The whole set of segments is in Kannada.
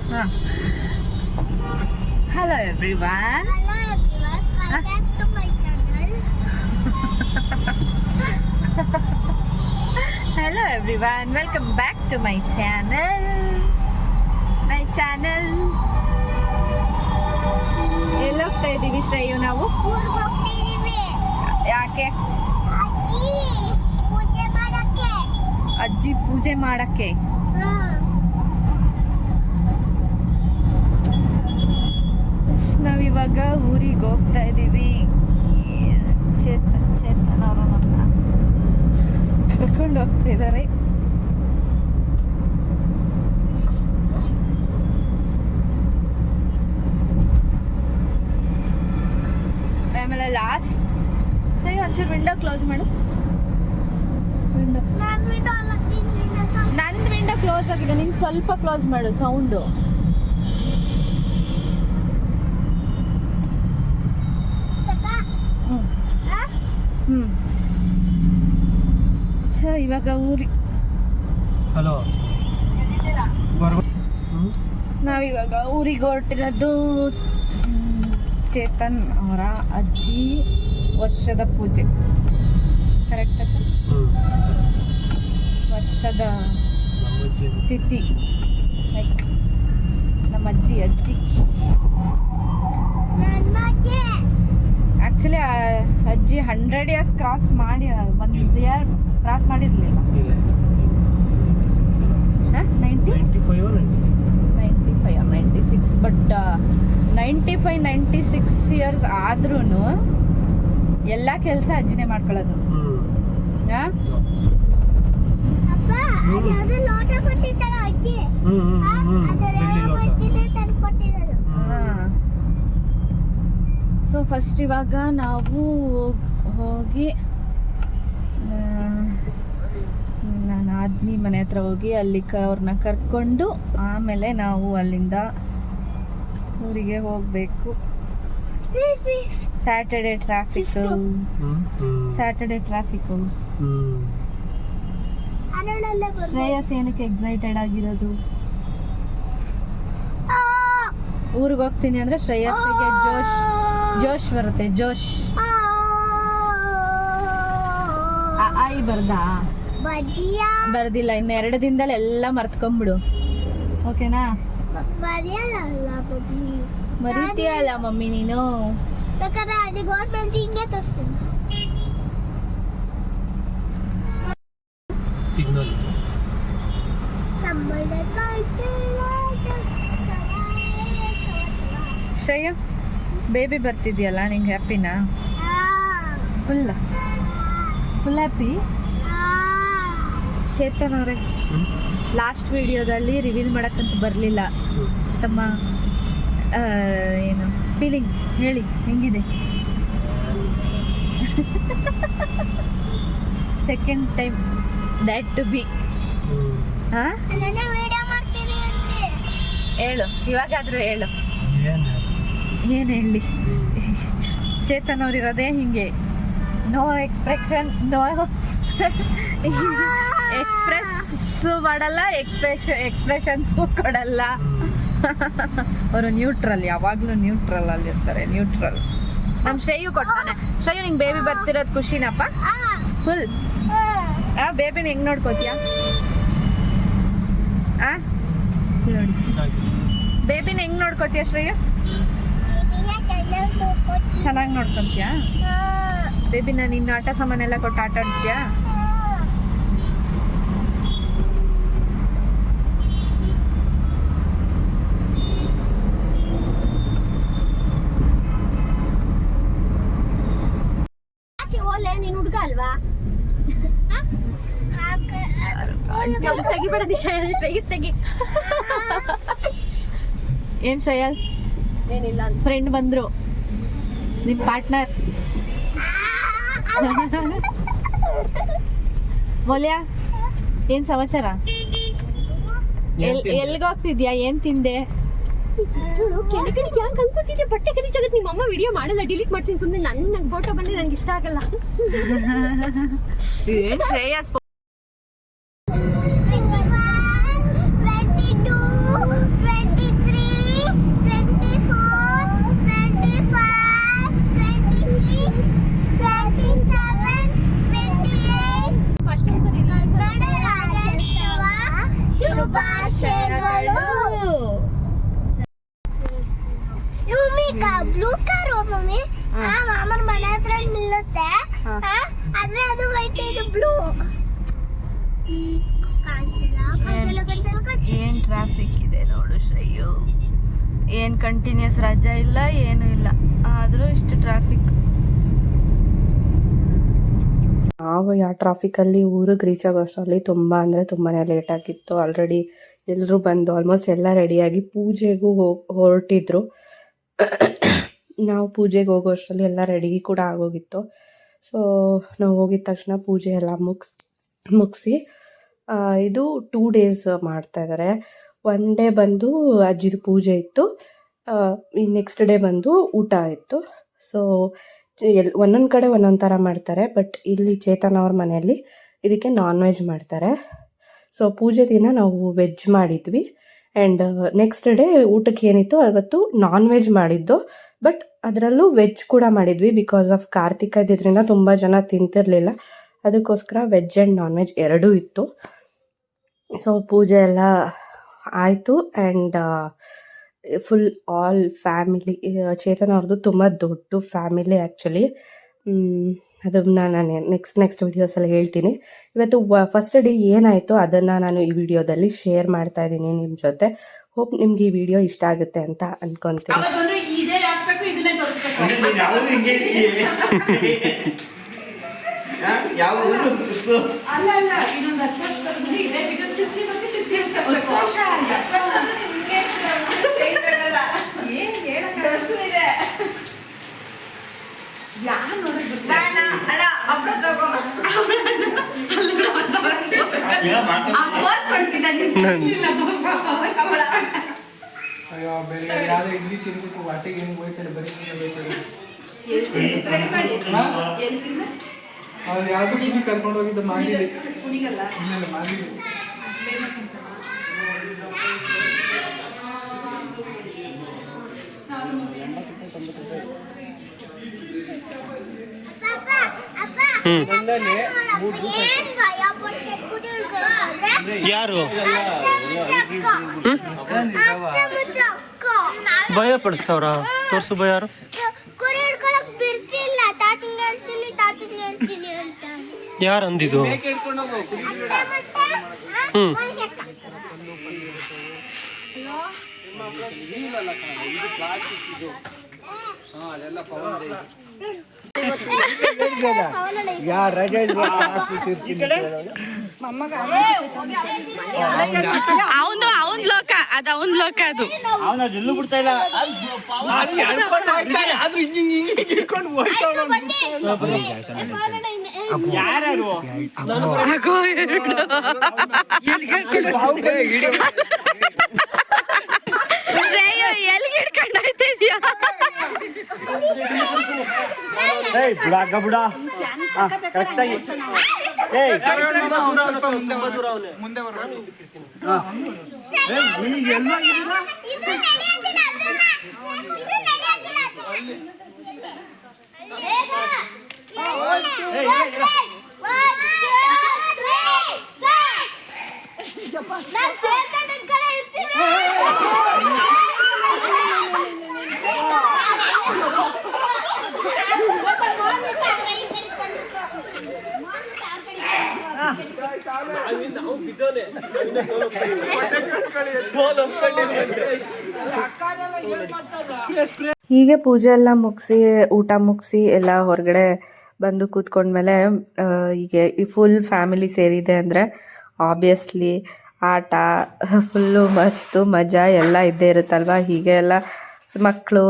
Hello everyone. Welcome to my channel. Hello everyone. Welcome back to my channel. ಎಲ್ಲಿ ಹೋಗ್ತಾ ಇದ್ದೀವಿ ಶ್ರೇಯು ನಾವು? ಊರಿಗೆ ಹೋಗ್ತಿದೀವಿ. ಯಾಕೆ? ಅಜ್ಜಿ ಪೂಜೆ ಮಾಡಕ್ಕೆ. ಅಜ್ಜಿ ಪೂಜೆ ಮಾಡಕ್ಕೆ. ನಾವಿವಾಗ ಊರಿಗೆ ಹೋಗ್ತಾ ಇದ್ದೀವಿ. ಚೇತನ್ ಅವರು ನಮ್ಮನ್ನ ಕರ್ಕೊಂಡು ಹೋಗ್ತಾ ಇದ್ದಾರೆ. ಆಮೇಲೆ ಲಾಸ್ಟ್ ಸರಿ ಒಂಚೂರು ವಿಂಡೋ ಕ್ಲೋಸ್ ಮಾಡು. ನಂದು ವಿಂಡೋ ಕ್ಲೋಸ್ ಆಗಿದೆ, ನಿನ್ ಸ್ವಲ್ಪ ಕ್ಲೋಸ್ ಮಾಡು ಸೌಂಡು. ಸೊ ಇವಾಗ ನಾವಿವಾಗ ಊರಿಗೆ ಹೊರಟಿರೋದು ಚೇತನ್ ಅವರ ಅಜ್ಜಿ ವರ್ಷದ ಪೂಜೆ. ಕರೆಕ್ಟ್ ಅಕ್ಕ? ವರ್ಷದ ತಿಥಿ ಲೈಕ್ ನಮ್ಮ ಅಜ್ಜಿ ಆ್ಯಕ್ಚುಲಿ ಅಜ್ಜಿ 100 years ಕ್ರಾಸ್ ಮಾಡಿ 1 year ಕ್ರಾಸ್ ಮಾಡಿರಲಿಲ್ಲ. 96 ಬಟ್ 95-96 years ಆದ್ರೂ ಎಲ್ಲ ಕೆಲಸ ಅಜ್ಜಿನೇ ಮಾಡ್ಕೊಳ್ಳೋದು. ಸೊ ಫಸ್ಟ್ ಇವಾಗ ನಾವು ಹೋಗಿ ನಾನು ಆದ್ನಿ ಮನೆ ಹತ್ರ ಹೋಗಿ ಅಲ್ಲಿ ಅವ್ರನ್ನ ಕರ್ಕೊಂಡು ಆಮೇಲೆ ನಾವು ಅಲ್ಲಿಂದ ಊರಿಗೆ ಹೋಗಬೇಕು. Saturday traffic. ಶ್ರೇಯಸ್ ಏನಕ್ಕೆ ಎಕ್ಸೈಟೆಡ್ ಆಗಿರೋದು? ಊರಿಗೆ ಹೋಗ್ತೀನಿ ಅಂದ್ರೆ ಶ್ರೇಯಸ್ಸಿಗೆ ಜೋಶ್ ಬರುತ್ತೆ. ಜೋಶ್ ಆಯಿ ಬರ್ದಿಲ್ಲ. ಇನ್ನು 2 ದಿನದಲ್ಲಿ ಎಲ್ಲ ಮರ್ತ್ಕೊಂಡ್ಬಿಡು. ಓಕೆನಾ? ಮರಿತೀಯಲ್ಲ ಮಮ್ಮಿ ನೀನು. ಸಿಗ್ನಲ್ ಶ್ರೇಯ ಬೇಬಿ ಬರ್ತಿದ್ಯಲ್ಲ, ನಿಂಗೆ ಹ್ಯಾಪಿನಾ? Full happy. ಚೇತನ್ ಅವರೇ ಲಾಸ್ಟ್ ವಿಡಿಯೋದಲ್ಲಿ ರಿವೀಲ್ ಮಾಡೋಕ್ಕಂತ ಬರಲಿಲ್ಲ. ತಮ್ಮ ಏನು ಫೀಲಿಂಗ್ ಹೇಳಿ, ಹೆಂಗಿದೆ? Second time dad to be. ಹೇಳು, ಇವಾಗಾದ್ರೂ ಹೇಳು. ಏನು ಹೇಳಿ? ಚೇತನ್ ಅವ್ರಿರೋದೇ ಹಿಂಗೆ, ನೋ ಎಕ್ಸ್ಪ್ರೆಷನ್, ನೋ ಎಕ್ಸ್ಪ್ರೆಸ್ಸು ಮಾಡಲ್ಲ, ಎಕ್ಸ್ಪ್ರೆಷನ್ಸು ಕೊಡಲ್ಲ. ಅವರು ನ್ಯೂಟ್ರಲ್, ಯಾವಾಗಲೂ ನ್ಯೂಟ್ರಲ್ ಅಲ್ಲಿರ್ತಾರೆ. ನ್ಯೂಟ್ರಲ್. ನಮ್ಮ ಶ್ರೇಯು ಕೊಡ್ತಾನೆ. ಶ್ರೇಯು ನಿಂಗೆ ಬೇಬಿ ಬರ್ತಿರೋದು ಖುಷಿನಪ್ಪ? ಫುಲ್. ಬೇಬಿನ ಹೆಂಗ್ ನೋಡ್ಕೋತೀಯ? ನೋಡಿ ಬೇಬಿನ ಹೆಂಗ್ ನೋಡ್ಕೋತೀಯ ಶ್ರೇಯು? ಚೆನ್ನಾಗಿ ನೋಡ್ಕೊಂತೀಯ ಬೇಬಿನ? ನಿನ್ನ ಆಟ ಸಾಮಾನೆಲ್ಲ ಕೊಟ್ಟು ಆಟ ಆಡಿಸ್ತೀಯಾ? ನೀನು ಹುಡುಗ ಅಲ್ವಾ? ತೆಗಿಬೇಡ ತೆಗಿ. ಏನ್ ಶ್ರೇಯಸ್? ಏನಿಲ್ಲ, ಫ್ರೆಂಡ್ ಬಂದ್ರು, ನಿಮ್ ಪಾರ್ಟ್ನರ್. ಮೊಲ್ಯ, ಏನ್ ಸಮಾಚಾರ? ಎಲ್ಗ ಹೋಗ್ತಿದ್ಯಾ? ಏನ್ ತಿಂದೆ? ಯಾಕೆ ಅನ್ಕೋತಿದ್ದೆ? ಬಟ್ಟೆ ಖರೀದಿಸಾಗತ್ತೆ. ನಿಮ್ಮ ಅಮ್ಮ ವಿಡಿಯೋ ಮಾಡಲ್ಲ, ಡಿಲೀಟ್ ಮಾಡ್ತೀನಿ ಸುಮ್ಮನೆ. ನಂಗೆ ಫೋಟೋ ಬಂದ್ರೆ ನಂಗೆ ಇಷ್ಟ ಆಗಲ್ಲ. ಏನ್ ಶ್ರೇಯಸ್ ಶುಭಾಶಯಗಳು. ಬ್ಲೂ ಕಾರ್ ಮಮ್ಮಿ ಮಾಮನ ಮನೆ ಹತ್ರ ನಿಲ್ಲುತ್ತೆ ಆದ್ರೆ ಅದು ವೈಟ್ ಇದು ಬ್ಲೂ ಏನ್ ಟ್ರಾಫಿಕ್ ಇದೆ ನೋಡು ಶ್ರೇಯು. ಏನ್ ಕಂಟಿನ್ಯೂಸ್ ರಜಾ ಇಲ್ಲ ಏನು ಇಲ್ಲ, ಆದ್ರೂ ಇಷ್ಟು ಟ್ರಾಫಿಕ್. ನಾವು ಯಾವ ಟ್ರಾಫಿಕಲ್ಲಿ ಊರಿಗೆ ರೀಚ್ ಆಗೋ ಅಷ್ಟರಲ್ಲಿ ತುಂಬಾ ಲೇಟ್ ಆಗಿತ್ತು. ಆಲ್ರೆಡಿ ಎಲ್ಲರೂ ಬಂದು ಆಲ್ಮೋಸ್ಟ್ ಎಲ್ಲ ರೆಡಿಯಾಗಿ ಪೂಜೆಗೂ ಹೊರಟಿದ್ರು. ನಾವು ಪೂಜೆಗೆ ಹೋಗೋ ಅಷ್ಟರಲ್ಲಿ ಎಲ್ಲ ರೆಡಿ ಕೂಡ ಆಗೋಗಿತ್ತು. ಸೊ ನಾವು ಹೋಗಿದ ತಕ್ಷಣ ಪೂಜೆ ಎಲ್ಲ ಮುಗಿಸಿ ಇದು 2 days ಮಾಡ್ತಾ ಇದ್ದಾರೆ. 1 day ಬಂದು ಅಜ್ಜಿದು ಪೂಜೆ ಇತ್ತು, ಈ ನೆಕ್ಸ್ಟ್ ಡೇ ಬಂದು ಊಟ ಇತ್ತು. ಸೊ ಒಂದೊಂದು ಕಡೆ ಒಂದೊಂದು ಥರ ಮಾಡ್ತಾರೆ, ಬಟ್ ಇಲ್ಲಿ ಚೇತನ್ ಅವ್ರ ಮನೆಯಲ್ಲಿ ಇದಕ್ಕೆ ನಾನ್ ವೆಜ್ ಮಾಡ್ತಾರೆ. ಸೊ ಪೂಜೆ ದಿನ ನಾವು ವೆಜ್ ಮಾಡಿದ್ವಿ, ಆ್ಯಂಡ್ ನೆಕ್ಸ್ಟ್ ಡೇ ಊಟಕ್ಕೆ ಏನಿತ್ತು ಅವತ್ತು ನಾನ್ ವೆಜ್ ಮಾಡಿದ್ದು, ಬಟ್ ಅದರಲ್ಲೂ ವೆಜ್ ಕೂಡ ಮಾಡಿದ್ವಿ. ಬಿಕಾಸ್ ಆಫ್ ಕಾರ್ತಿಕ ಇದ್ದಿದ್ದರಿಂದ ತುಂಬ ಜನ ತಿಂತಿರಲಿಲ್ಲ, ಅದಕ್ಕೋಸ್ಕರ ವೆಜ್ ಆ್ಯಂಡ್ ನಾನ್ ವೆಜ್ ಎರಡೂ ಇತ್ತು. ಸೊ ಪೂಜೆ ಎಲ್ಲ ಆಯಿತು, and full all family, Chetan ಅವ್ರದ್ದು ತುಂಬ ದೊಡ್ಡ ಫ್ಯಾಮಿಲಿ ಆ್ಯಕ್ಚುಲಿ. ಅದನ್ನು ನಾನು ನೆಕ್ಸ್ಟ್ ವೀಡಿಯೋಸಲ್ಲಿ ಹೇಳ್ತೀನಿ. ಇವತ್ತು ಫಸ್ಟ್ ಡೇ ಏನಾಯಿತು ಅದನ್ನು ನಾನು ಈ ವಿಡಿಯೋದಲ್ಲಿ ಶೇರ್ ಮಾಡ್ತಾ ಇದ್ದೀನಿ ನಿಮ್ಮ ಜೊತೆ. ಹೋಪ್ ನಿಮ್ಗೆ ಈ ವಿಡಿಯೋ ಇಷ್ಟ ಆಗುತ್ತೆ ಅಂತ ಅನ್ಕೊತೀನಿ. ಅಯ್ಯೋ ಬೆಳಿಗ್ಗೆ ಯಾವ್ದು ಇಡ್ಲಿ ತಿನ್ಬಿಟ್ಟು ವಾಟಿಗೆ ಹೆಂಗ್ ಹೋಯ್ತಾರೆ ಬರೀ ಅವ್ರು ಯಾವ್ದು ಸುಮ್ಮನೆ ಕರ್ಕೊಂಡು ಹೋಗಿದ್ದು ಮಾಡಿದೆ ಇಲ್ಲ ಮಾಡಿದೆ. ಯಾರು ಭಯ ಪಡಿಸ್ತವ್ರ ತೋರ್ಸು ಭಯ ಯಾರು ಯಾರು ಅಂದಿದ್ದು? ಅವನ್ ಲೋಕ ಅದು, ಅವನ್ ಲೋಕ ಅದು. ಎಲ್ಲೂ ಬಿಡ್ತಾ ಇಲ್ಲ. ಯಾರು ಎಲ್ಲಿ ಹಿಡ್ಕೊಂಡು ಹೋಯ್ತಿದ್ಯಾ? ಬುಡ ಕರೆಕ್ಟಾಗಿ ಮುಂದೆ ಹೀಗೆ ಪೂಜೆ ಎಲ್ಲ ಮುಗಿಸಿ ಊಟ ಮುಗಿಸಿ ಎಲ್ಲ ಹೊರಗಡೆ ಬಂದು ಕೂತ್ಕೊಂಡ್ಮೇಲೆ ಹೀಗೆ ಈ ಫುಲ್ ಫ್ಯಾಮಿಲಿ ಸೇರಿದೆ ಅಂದರೆ ಆಬ್ವಿಯಸ್ಲಿ ಆಟ ಫುಲ್ಲು ಮಸ್ತು ಮಜಾ ಎಲ್ಲ ಇದ್ದೇ ಇರುತ್ತಲ್ವ. ಹೀಗೆ ಎಲ್ಲ ಮಕ್ಕಳು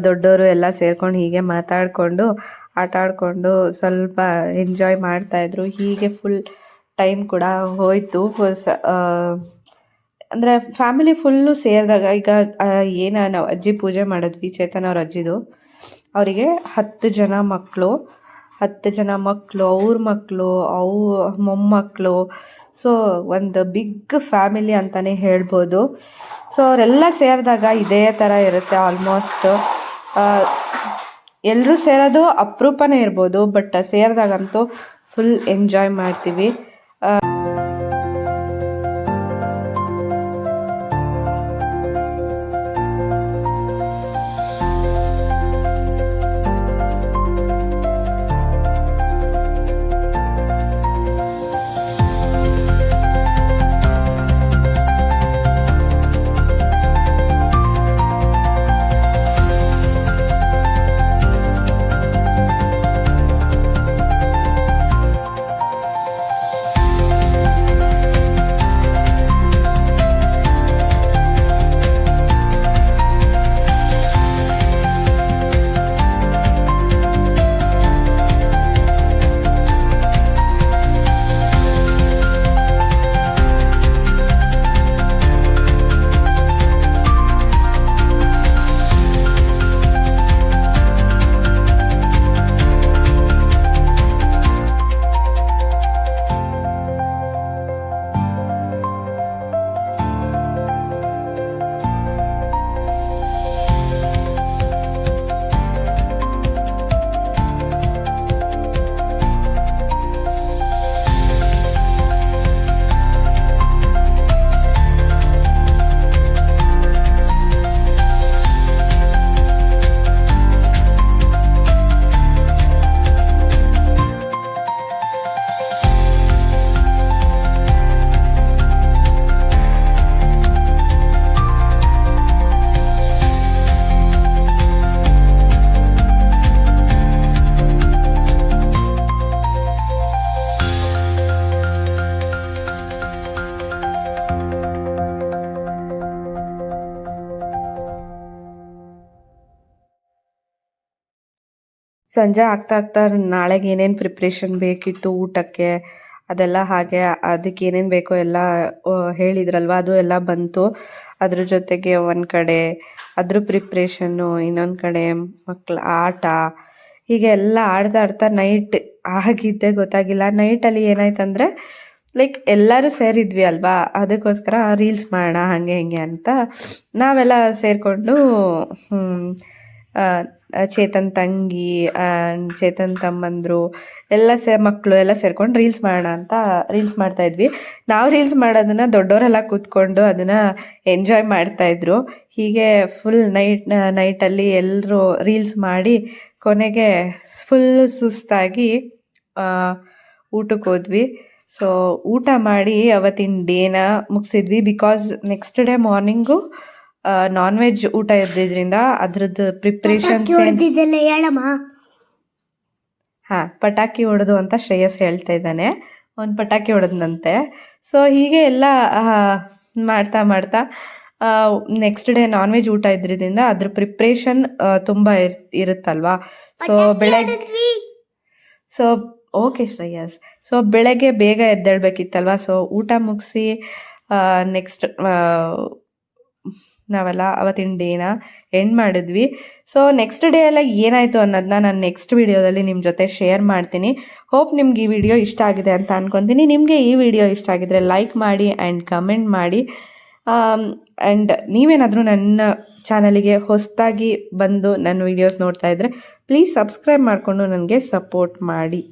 ದೊಡ್ಡವರು ಎಲ್ಲ ಸೇರ್ಕೊಂಡು ಹೀಗೆ ಮಾತಾಡಿಕೊಂಡು ಆಟ ಆಡಿಕೊಂಡು ಸ್ವಲ್ಪ ಎಂಜಾಯ್ ಮಾಡ್ತಾಯಿದ್ರು. ಹೀಗೆ ಫುಲ್ ಟೈಮ್ ಕೂಡ ಹೋಯಿತು. ಅಂದರೆ ಫ್ಯಾಮಿಲಿ ಫುಲ್ಲು ಸೇರಿದಾಗ ಈಗ ನಾವು ಅಜ್ಜಿ ಪೂಜೆ ಮಾಡಿದ್ವಿ, ಚೇತನ್ ಅವ್ರ ಅಜ್ಜಿದು. ಅವರಿಗೆ 10 ಜನ ಮಕ್ಕಳು, ಅವ್ರ ಮಕ್ಕಳು, ಮೊಮ್ಮಕ್ಕಳು. ಸೊ ಒಂದು ಬಿಗ್ ಫ್ಯಾಮಿಲಿ ಅಂತಲೇ ಹೇಳ್ಬೋದು. ಸೊ ಅವರೆಲ್ಲ ಸೇರಿದಾಗ ಇದೇ ಥರ ಇರುತ್ತೆ ಆಲ್ಮೋಸ್ಟ್. ಎಲ್ಲರೂ ಸೇರೋದು ಅಪರೂಪನೇ ಇರ್ಬೋದು, ಬಟ್ ಸೇರಿದಾಗಂತೂ ಫುಲ್ ಎಂಜಾಯ್ ಮಾಡ್ತೀವಿ. ಸಂಜೆ ಆಗ್ತಾ ನಾಳೆಗೆ ಏನೇನು ಪ್ರಿಪ್ರೇಷನ್ ಬೇಕಿತ್ತು ಊಟಕ್ಕೆ ಅದೆಲ್ಲ ಹಾಗೆ ಅದಕ್ಕೆ ಏನೇನು ಬೇಕೋ ಎಲ್ಲ ಹೇಳಿದ್ರಲ್ವ ಅದು ಎಲ್ಲ ಬಂತು. ಅದ್ರ ಜೊತೆಗೆ ಒಂದು ಕಡೆ ಅದ್ರ ಪ್ರಿಪ್ರೇಷನ್ನು, ಇನ್ನೊಂದು ಕಡೆ ಮಕ್ಕಳ ಆಟ, ಹೀಗೆ ಎಲ್ಲ ಆಡ್ತಾ ನೈಟ್ ಆಗಿದ್ದೆ ಗೊತ್ತಾಗಿಲ್ಲ. ನೈಟಲ್ಲಿ ಏನಾಯ್ತಂದರೆ ಲೈಕ್ ಎಲ್ಲರೂ ಸೇರಿದ್ವಿ ಅಲ್ವಾ, ಅದಕ್ಕೋಸ್ಕರ ರೀಲ್ಸ್ ಮಾಡೋಣ ಹಾಗೆ ಹಿಂಗೆ ಅಂತ ನಾವೆಲ್ಲ ಸೇರಿಕೊಂಡು ಚೇತನ್ ತಂಗಿ ಚೇತನ್ ತಮ್ಮಂದರು ಎಲ್ಲ ಮಕ್ಕಳು ಎಲ್ಲ ಸೇರ್ಕೊಂಡು ರೀಲ್ಸ್ ಮಾಡೋಣ ಅಂತ ರೀಲ್ಸ್ ಮಾಡ್ತಾಯಿದ್ವಿ. ನಾವು ರೀಲ್ಸ್ ಮಾಡೋದನ್ನು ದೊಡ್ಡವರೆಲ್ಲ ಕೂತ್ಕೊಂಡು ಅದನ್ನು ಎಂಜಾಯ್ ಮಾಡ್ತಾಯಿದ್ರು. ಹೀಗೆ ಫುಲ್ ನೈಟಲ್ಲಿ ಎಲ್ಲರೂ ರೀಲ್ಸ್ ಮಾಡಿ ಕೊನೆಗೆ ಫುಲ್ ಸುಸ್ತಾಗಿ ಊಟಕ್ಕೆ ಹೋದ್ವಿ. ಸೊ ಊಟ ಮಾಡಿ ಅವತ್ತಿನ ಡೇನ ಮುಗಿಸಿದ್ವಿ. Because next day morning non veg ಊಟ ಇದ್ದಿದ್ದರಿಂದ ಅದ್ರದ್ದು ಪ್ರಿಪ್ರೇಷನ್ಸ್ ಪಟಾಕಿ ಹೊಡೆದು ಅಂತ ಶ್ರೇಯಸ್ ಹೇಳ್ತಾ ಇದ್ದಾನೆ. ಒಂದು ಪಟಾಕಿ ಹೊಡೆದ್ನಂತೆ. ಸೊ ಹೀಗೆ ಎಲ್ಲ ಮಾಡ್ತಾ ನೆಕ್ಸ್ಟ್ ಡೇ ನಾನ್ ವೆಜ್ ಊಟ ಇದ್ದಿದ್ದರಿಂದ ಅದ್ರ ಪ್ರಿಪ್ರೇಷನ್ ತುಂಬ ಇರುತ್ತಲ್ವಾ. So okay Shreyas. ಸೊ ಬೆಳಗ್ಗೆ ಬೇಗ ಎದ್ದೇಳಬೇಕಿತ್ತಲ್ವ. ಸೊ ಊಟ ಮುಗಿಸಿ ನೆಕ್ಸ್ಟ್ ನಾವೆಲ್ಲ ಅವತ್ತಿನ ಡೇನ ಎಂಡ್ ಮಾಡಿದ್ವಿ. ಸೊ ನೆಕ್ಸ್ಟ್ ಡೇ ಎಲ್ಲ ಏನಾಯಿತು ಅನ್ನೋದನ್ನ ನಾನು ನೆಕ್ಸ್ಟ್ ವಿಡಿಯೋದಲ್ಲಿ ನಿಮ್ಮ ಜೊತೆ ಶೇರ್ ಮಾಡ್ತೀನಿ. ಹೋಪ್ ನಿಮ್ಗೆ ಈ ವಿಡಿಯೋ ಇಷ್ಟ ಆಗಿದೆ ಅಂತ ಅಂದ್ಕೊತೀನಿ. ನಿಮಗೆ ಈ ವಿಡಿಯೋ ಇಷ್ಟ ಆಗಿದ್ರೆ ಲೈಕ್ ಮಾಡಿ ಆ್ಯಂಡ್ ಕಮೆಂಟ್ ಮಾಡಿ. ಆ್ಯಂಡ್ ನೀವೇನಾದರೂ ನನ್ನ ಚಾನಲಿಗೆ ಹೊಸದಾಗಿ ಬಂದು ನನ್ನ ವೀಡಿಯೋಸ್ ನೋಡ್ತಾ ಇದ್ದರೆ ಪ್ಲೀಸ್ ಸಬ್ಸ್ಕ್ರೈಬ್ ಮಾಡಿಕೊಂಡು ನನಗೆ ಸಪೋರ್ಟ್ ಮಾಡಿ.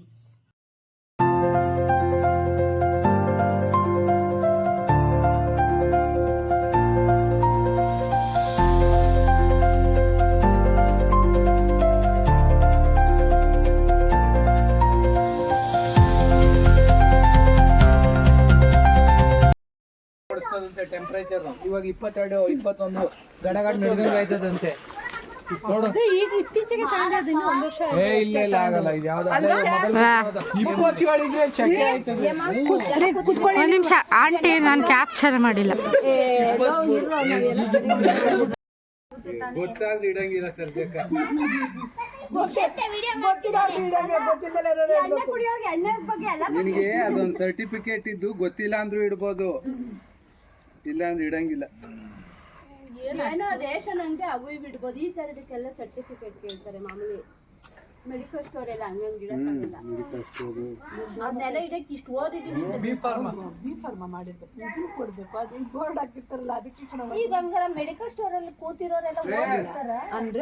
ಟೆಂಪರೇಚರ್ ಇವಾಗ 22, 21 ಗಡಗಡ ನಡ್ದಂಗೆ ಆಯ್ತದಂತೆ ನೋಡು. ಈಗ ಇತ್ತೀಚೆಗೆ ಇಲ್ಲ ಆಗಲ್ಲ. ಇದು ಯಾವ್ದು 27 ಶೆಕೆ ಆಯ್ತದೆ. ಒಂದು ನಿಮಿಷ ಆಂಟಿ, ನಾನು ಕ್ಯಾಪ್ಚರ್ ಮಾಡಿಲ್ಲ. ಗೊತ್ತಾದ್ರೆ ಇಡಂಗಿಲ್ಲ ಸದ್ಯಕ್ಕ. ನಿನಗೆ ಅದೊಂದು ಸರ್ಟಿಫಿಕೇಟ್ ಇದ್ದು ಗೊತ್ತಿಲ್ಲ ಅಂದ್ರೂ ಇಡ್ಬೋದು, ಇಲ್ಲ ಅಂದ್ರೆ ಇಡಂಗಿಲ್ಲ. ರೇಷನ್ ಅಂಗಡಿ ಅವು ಬಿಡ್ಬೋದು. ಈ ತರದಕ್ಕೆಲ್ಲ ಸರ್ಟಿಫಿಕೇಟ್ ಕೇಳ್ತಾರೆ. ಮಾಮೂಲಿ ಮೆಡಿಕಲ್ ಸ್ಟೋರ್ ಎಲ್ಲ ಹಂಗಂಗೆ ಇಡಕ್ಕಾಗಲ್ಲ. ಅದನ್ನೆಲ್ಲ ಇದಕ್ಕೆ ಇಷ್ಟು ಓದಿದ್ದೀನಿ. ಬಿ ಫಾರ್ಮಾ ಮಾಡಿದ್ದು ಕೊಡ್ಬೇಕು. ಅದು ಬೋರ್ಡ್ ಹಾಕಿರ್ತಾರಲ್ಲ ಅದಕ್ಕೆ ಈಗ ಹಂಗಾರ ಮೆಡಿಕಲ್ ಸ್ಟೋರ್ ಅಲ್ಲಿ ಕೂತಿರೋರೆಲ್ಲ ಓದಿರ್ತಾರ ಅಂದ್ರೆ